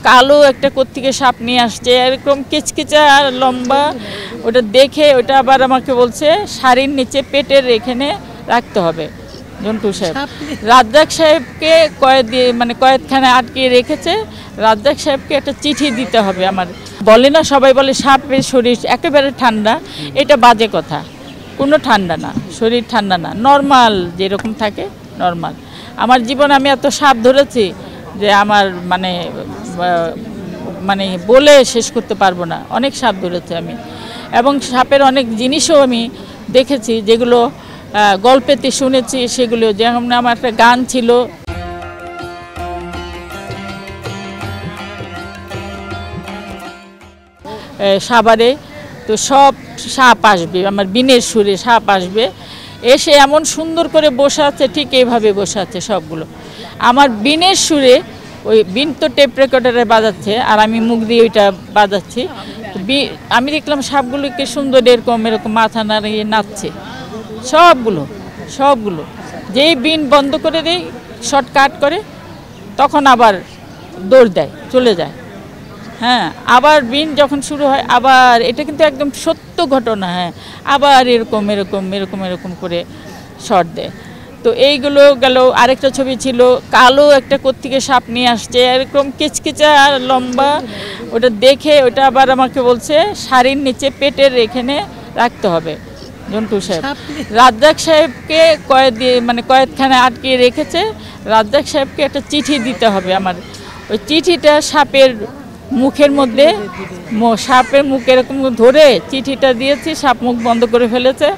কালো একটা কোত্থেকে সাপ নিয়ে আসছে, এরকম কিচকিচা আর লম্বা। ওটা দেখে ওটা আবার আমাকে বলছে শাড়ির নিচে পেটের এখানে রাখতে হবে। জন্টু সাহেব রাজ্জাক সাহেবকে কয়েদখানে আটকিয়ে রেখেছে। রাজ্জাক সাহেবকে একটা চিঠি দিতে হবে আমার। বলে না, সবাই বলে সাপের শরীর একেবারে ঠান্ডা, এটা বাজে কথা। কোনো ঠান্ডা না, শরীর ঠান্ডা না, নর্মাল যেরকম থাকে নর্মাল। আমার জীবন আমি এত সাপ ধরেছি যে আমার মানে বলে শেষ করতে পারবো না। অনেক সাপ ধরেছি আমি, এবং সাপের অনেক জিনিসও আমি দেখেছি যেগুলো গল্পেতে শুনেছি। সেগুলো যেমন আমার একটা গান ছিল, সাভারে তো সব সাপ আসবে, আমার বিনের সুরে সাপ আসবে, এসে এমন সুন্দর করে বসে আছে, ঠিক এইভাবে বসে আছে সবগুলো আমার বিনের সুরে। ওই বিন তো টেপ রেকর্ডারে বাজাচ্ছে আর আমি মুখ দিয়ে ওইটা বাজাচ্ছি। আমি দেখলাম সাপগুলোকে সুন্দর এরকম মাথা নাড়িয়ে নাচছে সবগুলো। যেই বিন বন্ধ করে দেয়, শর্ট কাট করে, তখন আবার দৌড় দেয়, চলে যায়। হ্যাঁ, আবার বিন যখন শুরু হয় আবার, এটা কিন্তু একদম সত্য ঘটনা। হ্যাঁ, আবার এরকম করে শর্ট দেয়। তো এইগুলো গেল। আরেকটা ছবি ছিল, কালো একটা কোত্থেকে সাপ নিয়ে আসছে, এরকম কিচকিচা আর লম্বা। ওটা দেখে ওটা আবার আমাকে বলছে শাড়ির নিচে পেটের এখানে রাখতে হবে। জন্টু সাহেব রাজ্জাক সাহেবকে কয়েদখানে আটকিয়ে রেখেছে। রাজ্জাক সাহেবকে একটা চিঠি দিতে হবে আমার। ওই চিঠিটা সাপের মুখের মধ্যে, সাপের মুখ এরকম ধরে চিঠিটা দিয়েছি, সাপ মুখ বন্ধ করে ফেলেছে।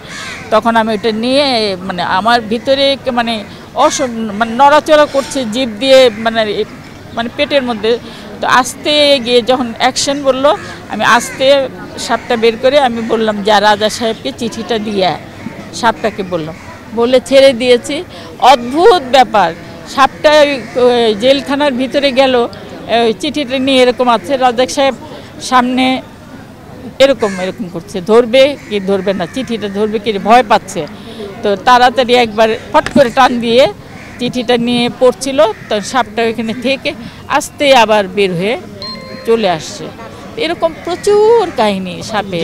তখন আমি ওইটা নিয়ে আমার ভিতরে নড়াচড়া করছে জিভ দিয়ে, পেটের মধ্যে। তো আস্তে গিয়ে যখন অ্যাকশন বললো, আমি আস্তে সাপটা বের করে আমি বললাম, যা রাজা সাহেবকে চিঠিটা দিয়ে সাপটাকে বলে ছেড়ে দিয়েছি। অদ্ভুত ব্যাপার, সাপটা জেলখানার ভিতরে গেল, চিঠিটা নিয়ে এরকম আছে। রাজ্জাক সাহেব সামনে এরকম করছে, ধরবে কি ধরবে না, চিঠিটা ধরবে কি, ভয় পাচ্ছে। তো তাড়াতাড়ি একবার ফট করে টান দিয়ে চিঠিটা নিয়ে পড়ছিল। তো সাপটা ওইখানে থেকে আস্তে আবার বের হয়ে চলে আসছে। এরকম প্রচুর কাহিনী সাপে।